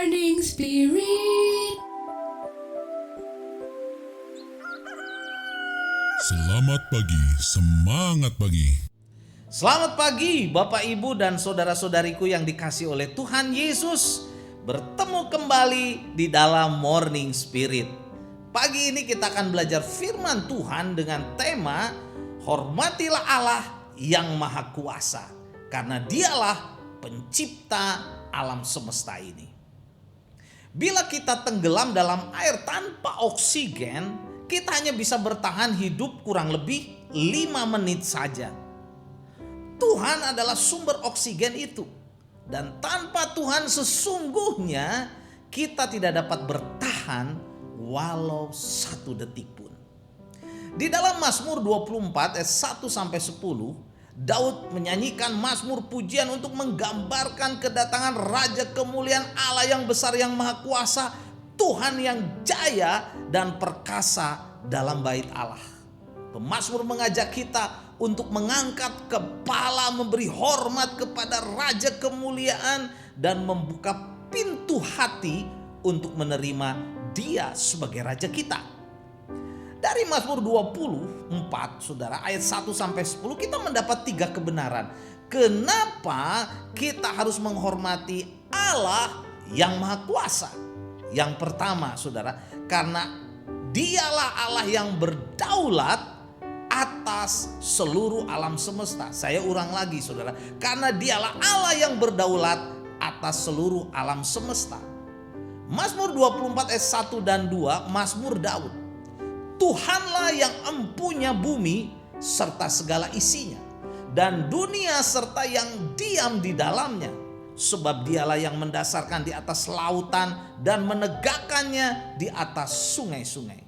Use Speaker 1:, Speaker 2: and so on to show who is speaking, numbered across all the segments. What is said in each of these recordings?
Speaker 1: Morning Spirit.
Speaker 2: Selamat pagi, semangat pagi.
Speaker 3: Selamat pagi Bapak Ibu dan saudara-saudariku yang dikasihi oleh Tuhan Yesus. Bertemu kembali di dalam Morning Spirit. Pagi ini kita akan belajar firman Tuhan dengan tema Hormatilah Allah yang Maha Kuasa, karena Dialah pencipta alam semesta ini. Bila kita tenggelam dalam air tanpa oksigen, kita hanya bisa bertahan hidup kurang lebih 5 menit saja. Tuhan adalah sumber oksigen itu. Dan tanpa Tuhan sesungguhnya kita tidak dapat bertahan walau 1 detik pun. Di dalam Mazmur 24 ayat 1 sampai 10, Daud menyanyikan mazmur pujian untuk menggambarkan kedatangan Raja kemuliaan Allah yang besar yang maha kuasa, Tuhan yang jaya dan perkasa dalam bait Allah. Pemazmur mengajak kita untuk mengangkat kepala, memberi hormat kepada Raja kemuliaan dan membuka pintu hati untuk menerima Dia sebagai Raja kita. Dari Mazmur 24, saudara, ayat 1 sampai 10 kita mendapat 3 kebenaran. Kenapa kita harus menghormati Allah yang Maha Kuasa? Yang pertama, saudara, karena Dialah Allah yang berdaulat atas seluruh alam semesta. Saya ulang lagi, saudara, karena Dialah Allah yang berdaulat atas seluruh alam semesta. Mazmur 24 ayat 1 dan 2, Mazmur Daud. Tuhanlah yang empunya bumi serta segala isinya, dan dunia serta yang diam di dalamnya. Sebab Dialah yang mendasarkan di atas lautan dan menegakkannya di atas sungai-sungai.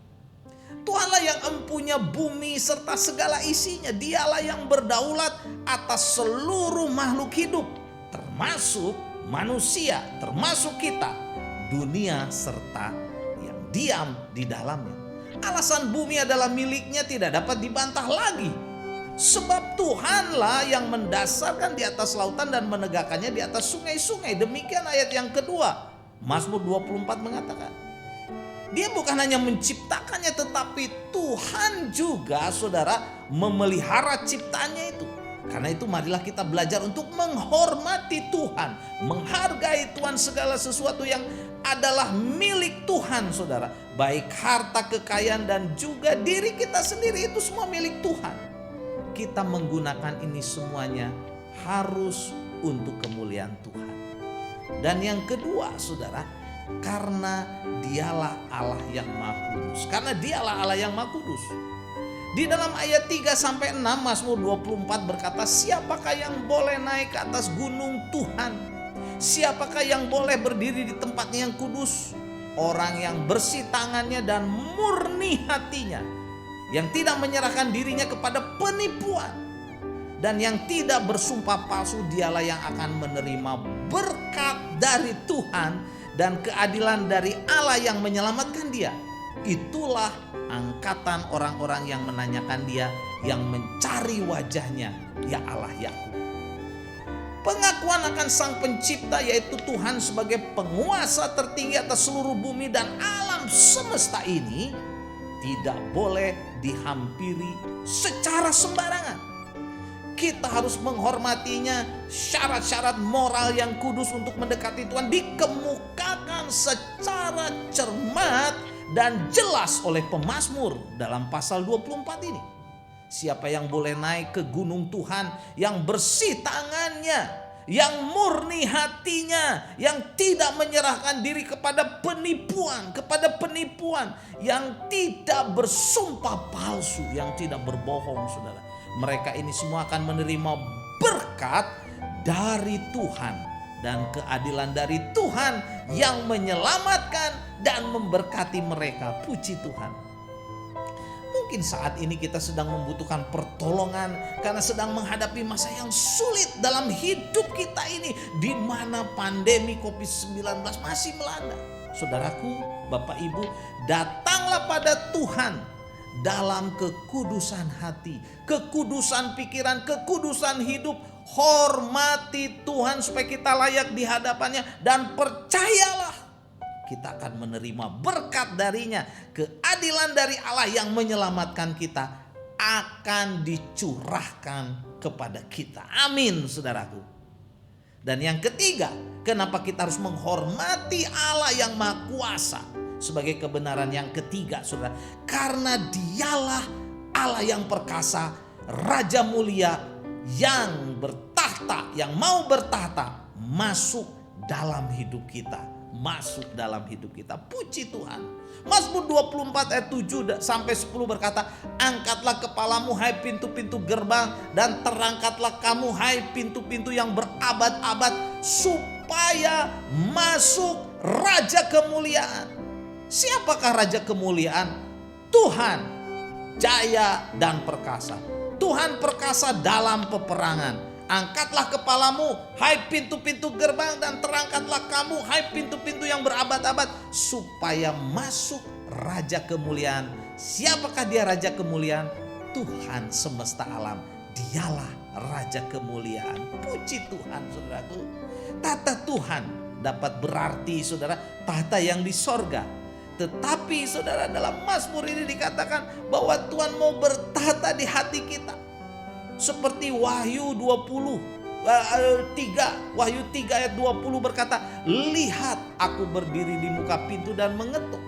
Speaker 3: Tuhanlah yang empunya bumi serta segala isinya. Dialah yang berdaulat atas seluruh makhluk hidup, termasuk manusia, termasuk kita, dunia serta yang diam di dalamnya. Alasan bumi adalah miliknya tidak dapat dibantah lagi. Sebab Tuhanlah yang mendasarkan di atas lautan dan menegakkannya di atas sungai-sungai. Demikian ayat yang kedua. Mazmur 24 mengatakan, Dia bukan hanya menciptakannya, tetapi Tuhan juga, saudara, memelihara ciptaannya itu. Karena itu marilah kita belajar untuk menghormati Tuhan, menghargai Tuhan, segala sesuatu yang adalah milik Tuhan, saudara. Baik harta, kekayaan, dan juga diri kita sendiri, itu semua milik Tuhan. Kita menggunakan ini semuanya harus untuk kemuliaan Tuhan. Dan yang kedua, saudara, karena Dialah Allah yang Maha Kudus. Karena Dialah Allah yang Maha Kudus. Di dalam ayat 3 sampai 6 Mazmur 24 berkata, siapakah yang boleh naik ke atas gunung Tuhan? Siapakah yang boleh berdiri di tempatnya yang kudus? Orang yang bersih tangannya dan murni hatinya, yang tidak menyerahkan dirinya kepada penipuan, dan yang tidak bersumpah palsu. Dialah yang akan menerima berkat dari Tuhan dan keadilan dari Allah yang menyelamatkan dia. Itulah angkatan orang-orang yang menanyakan Dia, yang mencari wajahnya, ya Allah Yakub. Pengakuan akan Sang Pencipta, yaitu Tuhan sebagai penguasa tertinggi atas seluruh bumi dan alam semesta ini, tidak boleh dihampiri secara sembarangan. Kita harus menghormatinya. Syarat-syarat moral yang kudus untuk mendekati Tuhan dikemukakan secara cermat dan jelas oleh pemazmur dalam pasal 24 ini. Siapa yang boleh naik ke gunung Tuhan, yang bersih tangannya, yang murni hatinya, yang tidak menyerahkan diri kepada penipuan, yang tidak bersumpah palsu, yang tidak berbohong, saudara. Mereka ini semua akan menerima berkat dari Tuhan dan keadilan dari Tuhan yang menyelamatkan dan memberkati mereka. Puji Tuhan. Mungkin saat ini kita sedang membutuhkan pertolongan karena sedang menghadapi masa yang sulit dalam hidup kita ini, di mana pandemi COVID-19 masih melanda. Saudaraku, Bapak Ibu, datanglah pada Tuhan dalam kekudusan hati, kekudusan pikiran, kekudusan hidup. Hormati Tuhan supaya kita layak di hadapannya, dan percayalah kita akan menerima berkat darinya. Keadilan dari Allah yang menyelamatkan kita akan dicurahkan kepada kita. Amin, saudaraku. Dan yang ketiga, kenapa kita harus menghormati Allah yang Maha Kuasa? Sebagai kebenaran yang ketiga, saudara, karena Dialah Allah yang perkasa, Raja mulia yang bertahta, yang mau bertahta masuk dalam hidup kita. Masuk dalam hidup kita. Puji Tuhan. Mazmur 24 ayat 7 sampai 10 berkata, angkatlah kepalamu hai pintu-pintu gerbang, dan terangkatlah kamu hai pintu-pintu yang berabad-abad, supaya masuk Raja kemuliaan. Siapakah Raja kemuliaan? Tuhan, jaya dan perkasa. Tuhan perkasa dalam peperangan. Angkatlah kepalamu hai pintu-pintu gerbang, dan terangkatlah kamu hai pintu-pintu yang berabad-abad, supaya masuk Raja kemuliaan. Siapakah dia Raja kemuliaan? Tuhan semesta alam. Dialah Raja kemuliaan. Puji Tuhan, saudaraku. Tata Tuhan dapat berarti, saudara, tahta yang di sorga. Tetapi saudara, dalam Mazmur ini dikatakan bahwa Tuhan mau bertahta di hati kita. Seperti Wahyu 3 ayat 20 berkata, lihat aku berdiri di muka pintu dan mengetuk.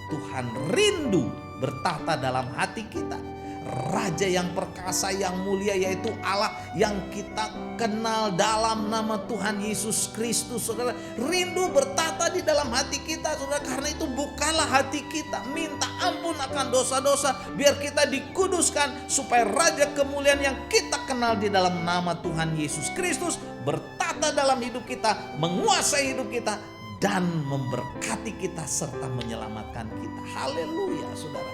Speaker 3: Tuhan rindu bertahta dalam hati kita. Raja yang perkasa, yang mulia, yaitu Allah yang kita kenal dalam nama Tuhan Yesus Kristus. Saudara, rindu bertahta di dalam hati kita, saudara. Karena itu bukalah hati kita, minta ampun akan dosa-dosa, biar kita dikuduskan, supaya Raja kemuliaan yang kita kenal di dalam nama Tuhan Yesus Kristus bertahta dalam hidup kita, menguasai hidup kita, dan memberkati kita serta menyelamatkan kita. Haleluya, saudara.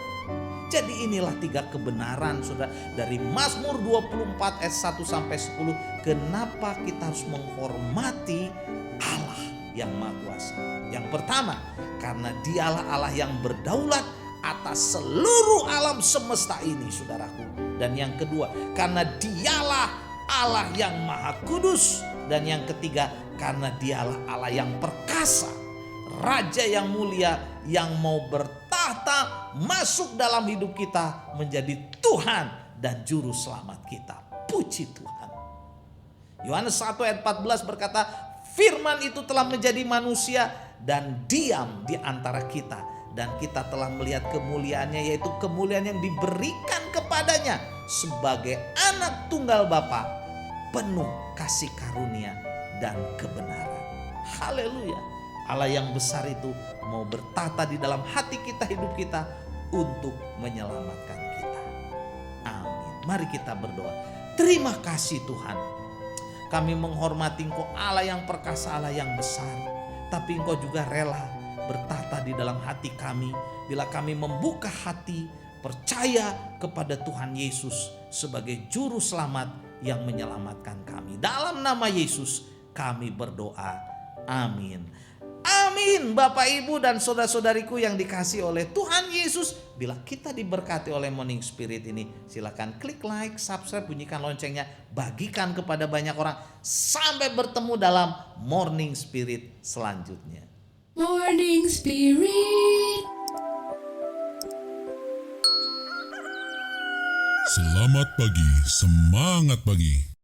Speaker 3: Jadi inilah 3 kebenaran, saudara, dari Mazmur 24 ayat 1 sampai 10. Kenapa kita harus menghormati Allah yang Maha Kuasa? Yang pertama, karena Dialah Allah yang berdaulat atas seluruh alam semesta ini, saudaraku. Dan yang kedua, karena Dialah Allah yang Maha Kudus. Dan yang ketiga, karena Dialah Allah yang perkasa, Raja yang mulia, yang mau bertahta masuk dalam hidup kita, menjadi Tuhan dan Juru Selamat kita. Puji Tuhan. Yohanes 1 ayat 14 berkata, firman itu telah menjadi manusia dan diam di antara kita, dan kita telah melihat kemuliaannya, yaitu kemuliaan yang diberikan kepadanya sebagai anak tunggal Bapa, penuh kasih karunia dan kebenaran. Haleluya. Allah yang besar itu mau bertahta di dalam hati kita, hidup kita, untuk menyelamatkan kita. Amin. Mari kita berdoa. Terima kasih Tuhan. Kami menghormati Engkau, Allah yang perkasa, Allah yang besar. Tapi Engkau juga rela bertahta di dalam hati kami, bila kami membuka hati, percaya kepada Tuhan Yesus sebagai Juru Selamat yang menyelamatkan kami. Dalam nama Yesus kami berdoa. Amin. Amin. Bapak, Ibu, dan saudara-saudariku yang dikasihi oleh Tuhan Yesus, bila kita diberkati oleh Morning Spirit ini, silakan klik like, subscribe, bunyikan loncengnya, bagikan kepada banyak orang. Sampai bertemu dalam Morning Spirit selanjutnya.
Speaker 1: Morning Spirit.
Speaker 2: Selamat pagi, semangat pagi.